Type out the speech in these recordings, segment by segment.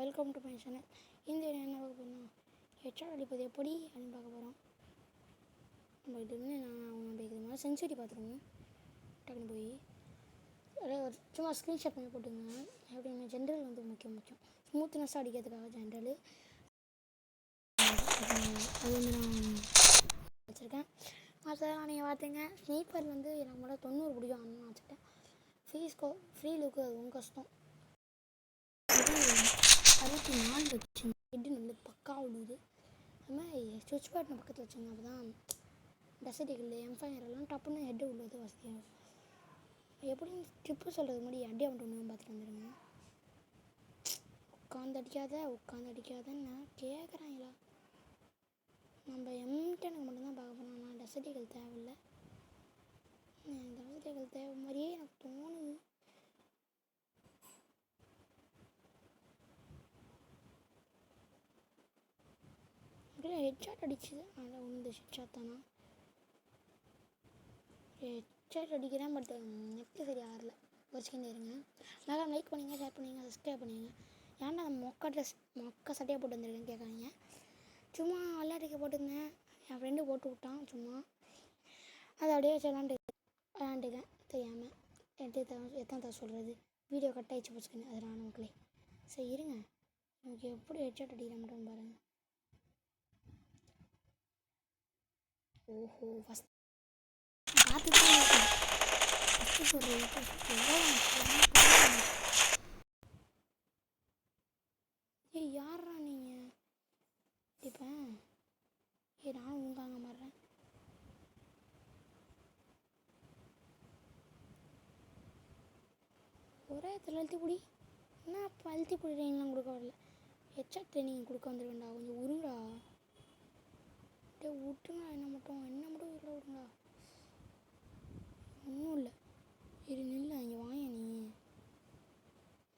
Welcome to my channel. இந்த என்ன பார்க்க போகிறோம், ஹெட்ஷாட் அடிப்பது எப்படி அப்படின்னு பார்க்க போகிறோம். நம்ம இது வந்து நம்ம இது மாதிரி சென்சுரி பார்த்துருங்க. டக்குன்னு போய் ஒரு சும்மா ஸ்க்ரீன்ஷாட் பண்ணி போட்டுங்க. எப்படின்னா ஜென்ரல் வந்து முக்கியம் ஸ்மூத்னஸ்ஸாக அடிக்கிறதுக்காக ஜென்ரல் அது வந்து நான் வச்சுருக்கேன். அதெல்லாம் நீங்கள் பார்த்துங்க. ஸ்னீப்பர் வந்து எனக்கு மட்டும் 90 பிடிக்கும், நான் வச்சுட்டேன். ஃப்ரீ லுக்கு அது ரொம்ப கஷ்டம். 64 வச்சு ஹெட்டு நல்ல பக்கா விடுது. அது மாதிரி சுவிட்ச் பட்டன் பக்கத்தில் வச்சுங்க. அப்போ தான் டெசர்டிகள் எம்ஃபயர்லாம் டப்புன்னு ஹெட்டு உள்ளது வசதியாக. எப்படின்னு ட்ரிப்பு சொல்கிறது முன்னாடி அடி அவன் ஒன்று பார்த்துட்டு வந்துடுங்க. உட்காந்து அடிக்காதன்னு கேட்குறாங்களா? நம்ம M10க்கு மட்டும்தான் பார்க்க போகிறோம். ஆனால் டெசர்டிகள் தேவையில்லை. டெசர்டிகள் தேவை மாதிரியே எனக்கு தோணுது. ஹெட்ஷாட் அடிச்சுது. அதில் ஒன்று ஹெட்ஷாட் தானா? ஹெட்ஷாட் அடிக்கிறேன், பட் நெட்டு சரி ஆகலை. ஒரு செகண்ட் இருங்க. நல்லா லைக் பண்ணிங்க, ஷேர் பண்ணிங்க, சப்ஸ்கிரைப் பண்ணிங்க. ஏன்டா அந்த மொக்க சட்டையாக போட்டு வந்திருக்கேன்னு கேட்காதீங்க. சும்மா விளையாட்டுக்கு போட்டுருந்தேன். என் ஃப்ரெண்டு போட்டு விட்டான் சும்மா. அதை அப்படியே வச்சு விளாண்டுக்கேன் தெரியாமல். எத்தனை தான் சொல்கிறது, வீடியோ கட் ஆகிடுச்சு போச்சுக்கேன். அது நான் மக்களே சரி இருங்க. எனக்கு எப்படி ஹெட்ஷாட் அடிக்கிறேன் மட்டும் பாருங்கள். ஓஹோ, ஃபஸ்ட் பார்த்து தான் ஃபஸ்ட்டு சொல்கிறேன். யாரா நீங்கள்? இப்போ நானும் உங்காங்க மாறுறேன். ஒரே இடத்துல அழுத்தி பிடி. என்ன இப்போ அழுத்தி பிடிக்கிறீங்களாம் கொடுக்க வரல. ஹெட்ஷாட் ட்ரைனிங் கொடுக்க வந்துடுவேண்டா. கொஞ்சம் உருங்கடா. விட்டுங்க. என்ன மட்டும் வீட்டில் விடுங்கடா. ஒன்றும் இல்லை. இரு நில்ல, இங்கே வாங்க. நீ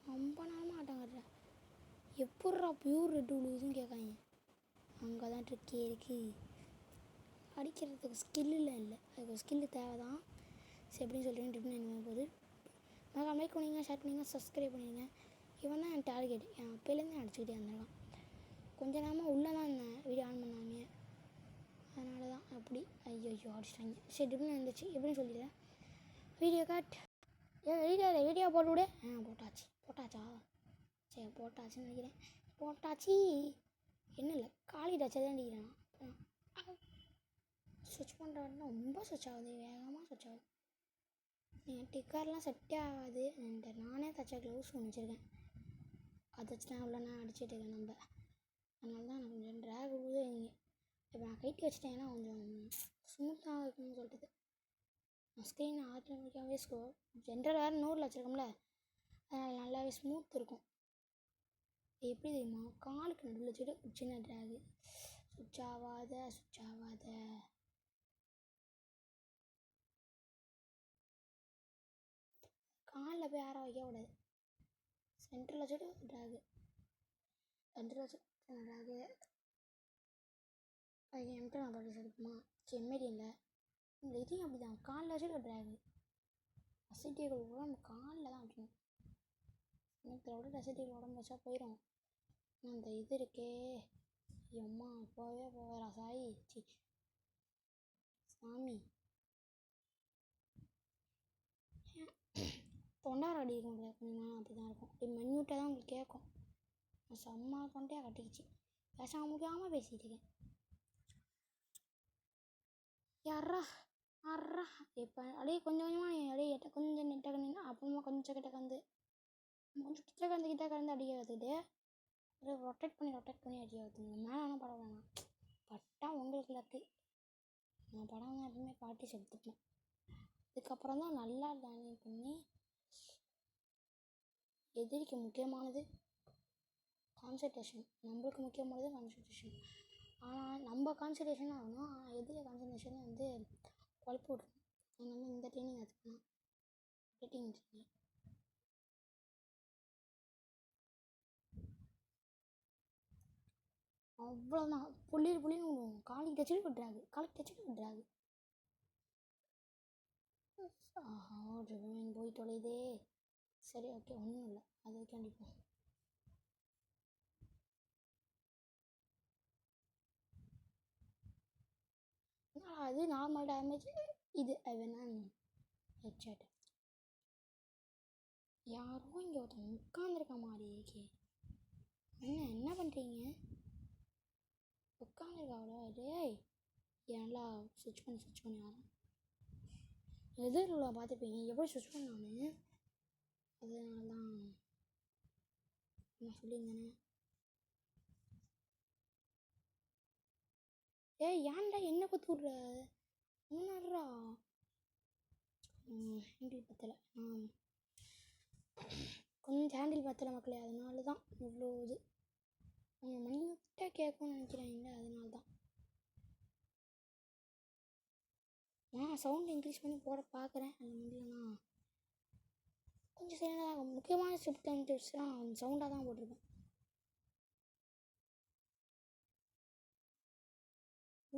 ரொம்ப நேரமாக ஆட்டங்காடுற. எப்பட்றா பியூர் ரெட்டு விழுவுதுன்னு கேட்காங்க. அங்கே தான் ட்ரிக்கே இருக்குது. அடிக்கிறதுக்கு ஸ்கில்லில் இல்லை, அதுக்கு ஸ்கில்லு தேவை தான். சரி எப்படின்னு சொல்லிட்டு ட்ரிப்னு என்ன போகுது. நான் லைக் பண்ணிங்க, ஷேர் பண்ணிங்க, சப்ஸ்கிரைப் பண்ணிடுங்க. இவன் தான் என் டார்கெட். என் அப்போலேருந்து அடிச்சுக்கிட்டே இருந்திருக்கான். கொஞ்ச நேரமாக உள்ளே தான் இருந்தேன், வீடியோ ஆன் பண்ணாமே. அதனால தான் அப்படி. ஐயோ அடிச்சிட்டாங்க. சரி ட்ரிப்னு இருந்துச்சு எப்படின்னு சொல்லிடுறேன். Video cut. வீடியோ போட்டு விடு. போட்டாச்சா? சரி போட்டாச்சுன்னு நினைக்கிறேன். போட்டாச்சு. என்ன இல்லை, காலி டச்சாக தான் அடிக்கிறேன். ஸ்விட்ச் பண்ணுறேன்னா ரொம்ப ஸ்விட்ச் ஆகுது, வேகமாக ஸ்விட்ச் ஆகுது. என் டிக்கர்லாம் செட்டே ஆகாது. நானே தச்ச க்ளவுஸ் ஒன்று வச்சுருக்கேன். அதை வச்சு தான் இவ்வளோ நான் அடிச்சுட்டு இருக்கேன் நம்ம. அதனால தான் நான் கொஞ்சம் ட்ராக் விழுது. இப்போ நான் கைட்டி வச்சுட்டேன்னா கொஞ்சம் ஸ்மூத்தாக இருக்குன்னு சொல்லிட்டு நான் ஸ்க்ரீன் ஆட்டோமேட்டிக்காகவே ஜென்ரல் வேறு 100 வச்சுருக்கோம்ல, அதனால் நல்லாவே ஸ்மூத் இருக்கும். எப்படி தெரியுமா, காலுக்கு நடுவில் வச்சுட்டு சின்ன ட்ராகு. சுவிட்ச் ஆகாத காலில் போய் யாரும் வைக்கக்கூடாது. சென்டரில் வச்சுட்டு ட்ராகு. ட்ராகு அது என்கிட்ட நான் பாட்டு இருக்குமா செம்மேடியில் இந்த இதையும் அப்படி தான் காலில் வச்சுட்டு ட்ராகு. அசிட்டிகள் கூட நம்ம காலில் தான் வைக்கணும். இன்னத்தோட அசிட்டிகள் உடம்பு வச்சா போயிடும். அந்த இது இருக்கே அம்மா போவேரா சாமி. தொண்டார அடி இருக்கும் கொஞ்சம் அப்படி தான் இருக்கும். இப்படி மென்யூட்டாக தான் உங்களுக்கு கேட்கும். செம்ம தொண்டையாக கட்டிக்கிச்சு. பேச முடியாமல் பேசிகிட்டு இருக்கேன். யாரா இப்போ அப்படியே கொஞ்சம் கொஞ்சமாக அப்படியே கொஞ்சம் நெட்டாக கண்டினா அப்புறமா கொஞ்சம் கிட்ட கந்து அடிக்க கற்றுக்கிட்டு அப்படியே ரொட்டேட் பண்ணி அடிக்க கற்றுங்க. மேலே படம் வேணாம், பட்டா உங்களுக்கு லக்கு. நான் படம் தான் எப்பவுமே பாட்டி செலுத்துப்பேன். அதுக்கப்புறம் தான் நல்லா லேர்னிங் பண்ணி. எதிரிக்கு முக்கியமானது கான்சன்ட்ரேஷன், நம்மளுக்கு முக்கியமானது கான்சன்ட்ரேஷன். ஆனால் நம்ம கான்சன்ட்ரேஷன் ஆகணும், ஆனால் எதிரி கான்சன்ட்ரேஷன் வந்து குழப்பி விட்ருணும். அதனால இந்த ட்ரைனிங் எடுத்துக்கலாம். ரேட்டிங் ட்ரைனிங் அவ்வளோதான். புள்ளின்னு விடுவோம். காலிக்கு டச்சுட்டு விட்றாங்க. போய் தொலைதே. சரி ஓகே, ஒன்றும் இல்லை, அது கண்டிப்பாக அது நார்மல் டேமேஜ். இது வேணா ஹெட்ஷாட். யாரோ இங்கே ஒருத்தன் உட்காந்துருக்க மாதிரி இருக்கே. என்ன பண்ணுறீங்க? உட்காந்துருக்காவளோ? டேய் ஏன்லா ஸ்விட்ச் பண்ணி யாரும் எதிரில் பார்த்துப்பீங்க எப்படி ஸ்விட்ச் பண்ணானு. அதனால தான் நான் சொல்லியிருந்தேனே. ஏன்டா என்ன பற்றி விட்ற? என்னடா ஹேண்டில் பத்தலை. கொஞ்சம் ஹேண்டில் பத்தலை மக்களே. அதனால தான் இவ்வளோ இது அவங்க மணிக்கிட்ட கேட்கணும்னு நினைக்கிறாங்க. அதனால தான் சவுண்ட் இன்க்ரீஸ் பண்ணி போட பார்க்குறேன். அந்த மாதிரினா கொஞ்சம் சரியாக முக்கியமான ஸ்கிரிப்ட் வந்துச்சுன்னா சவுண்டாக தான் போட்டிருப்பேன்.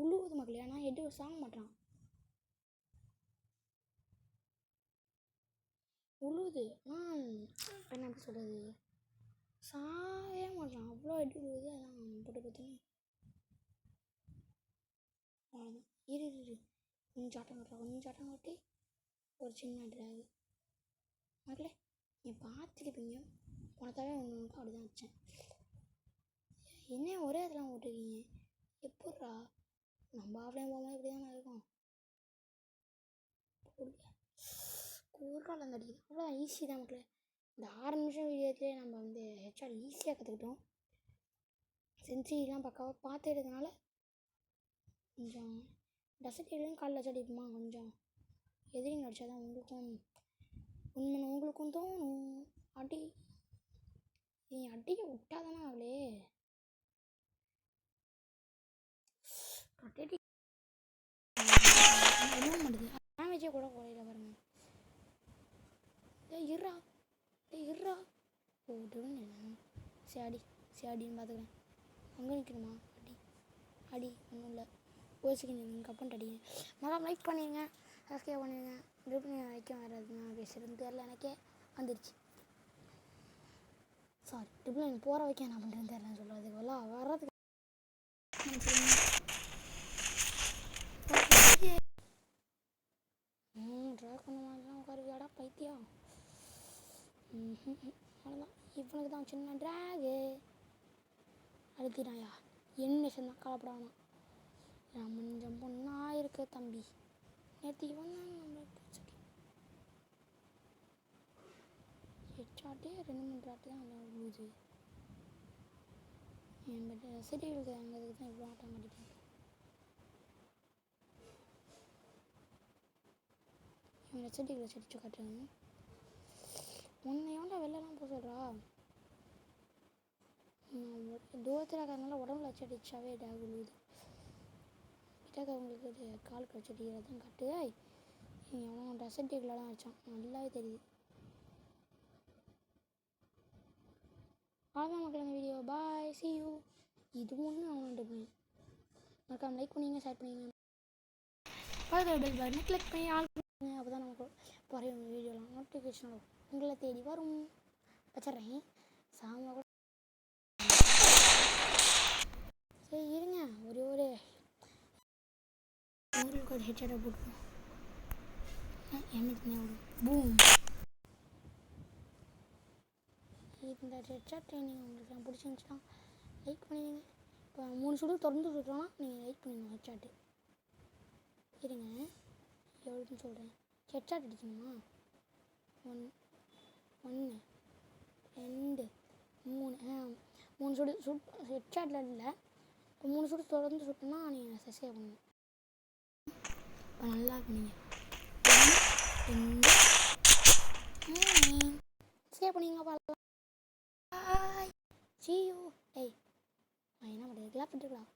உழுவுது மக்களே. ஆனால் எதுவும் சாங்க மாட்டான். உழுவுது. என்ன எப்படி சொல்கிறது, சாவே மாட்டான். அவ்வளோ எட்டு உழுவுது. அதான் போட்டு பார்த்தீங்கன்னா அவ்வளோதான். இரு கொஞ்சம் ஆட்டம் காட்டி ஒரு சின்ன ட்ராகு மக்களே. நீங்கள் பார்த்துருப்பீங்க. போன தடவை ஒன்று அப்படி தான் வச்சேன். என்ன ஒரே இதெல்லாம் போட்டிருக்கீங்க? எப்பட்றா நம்ம ஆஃப்லைன் போகும்போது இப்படி தானே இருக்கும். கூறால் அந்த அடிக்குது. அவ்வளோ ஈஸி தான் மக்களே. இந்த 6 நிமிஷம் வீடியோத்துலேயே நம்ம வந்து ஹெச்ஆர் ஈஸியாக கற்றுக்கிட்டோம். சென்சிலாம் பக்காவாக பார்த்துக்கிறதுனால கொஞ்சம் டசட்டிலையும் காலில் வச்சு அடிக்குமா. கொஞ்சம் எதிரிங்க அடித்தா தான் உங்களுக்கும் தோணும். அடி நீ அடிக்க விட்டா தானே அவளே ரொட்டேட்டி மாட்டுது. டேமேஜே கூட குறையில பாருங்க. இருறா போட்டுன்னு இல்லை. அடின்னு பார்த்துக்கிறேன். அங்கே நிற்கணுமா? அடி ஒன்றும் இல்லை. ஒரு செகண்ட் கப்பன்ட்டு அடிங்க. மறக்காம லைக் பண்ணிடுங்க, சப்ஸ்கிரைப் பண்ணிடுங்க. ட்ரிப் வைக்க வராது. நான் பேசுகிறது தெரில, எனக்கே வந்துருச்சு. சாரி, ட்ரிப்பில் எனக்கு போகிற வைக்க என்ன பண்ணுறேன்னு தெரிலன்னு சொல்கிறதுக்கு எல்லாம் வர்றதுக்கு ட்ராக் பண்ண மாதிரிலாம் உட்காருவியாடா பைத்தியம். அவ்வளோதான். இவனுக்கு தான் சின்ன ட்ராகு அழுத்தினாயா. என்ன சொன்னான் கலப்படானா. கொஞ்சம் பொண்ணா இருக்கு தம்பி. நேற்று இவன் தான் நம்மளுக்கு ஹெட்ஷாட்டே 2-3 ட்ராட்டு தான் நல்லா விழுது. என் பட் சிட்டிகளுக்கு அங்கிறதுக்கு தான் இவ்வளோ ஆட்டம் கட்டிட்டேன். இவன் சிட்டிகளை செடிச்சு காட்டுறாங்க. உன்னை ஏன்டா வெளிலலாம் போக சொல்கிறா? தூரத்தில் இருக்கிறதுனால உடம்புல வச்சு அடிச்சாவே டாக் விழுவுது. கிட்டக்க அவங்களுக்கு கால் கழிச்சு அடிக்கிறதான் காட்டு. அவன் டசட்டிக்கில் தான் வச்சான். நல்லாவே தெரியுது. அவ்வளோதான் மக்கள் இந்த வீடியோ. Bye, see you. இது ஒன்று அவன்ட்டு போய் மறக்காம லைக் பண்ணிங்க, ஷேர் பண்ணிங்க, பக்கத்தில் பெல் பட்டனை கிளிக் பண்ணி ஆல் பண்ணுங்க. அப்போ தான் நமக்கு போகிற வீடியோலாம் நோட்டிஃபிகேஷன் வரும், உங்களை தேடி வரும். வச்சிட்றேன் சாம கூட. சரி இருங்க, ஒரு உங்களுக்கு ஒரு ஹெட்ஷாட்டை போட்டுருவோம். என்ன பூம். இந்த ஹெட்ஷாட் ட்ரைனிங் உங்களுக்கு நான் பிடிச்சிருந்துச்சுன்னா லைக் பண்ணிடுங்க. இப்போ 3 சுடு தொடர்ந்து சுடுறோன்னா நீங்கள் லைக் பண்ணிடணும். ஹெட்ஷாட்டு இருங்க எவ்வளோன்னு சொல்கிறேன். ஹெட்ஷாட் அடிக்கணுமா? 1 2 3 3 சுடு ஹெட்ஷாட்டில் இல்லை. இப்போ 3 சுடு தொடர்ந்து சுட்டோன்னா நீங்கள் சப்ஸ்கிரைப் பண்ணணும். இப்போ நல்லா பண்ணுங்க. 1 2 3 சப்ஸ்கிரைப் பண்ணிங்க. பாய், see you. என்ன பண்ணுறது, கிளாப் பண்ணிட்டுருக்கலாம்.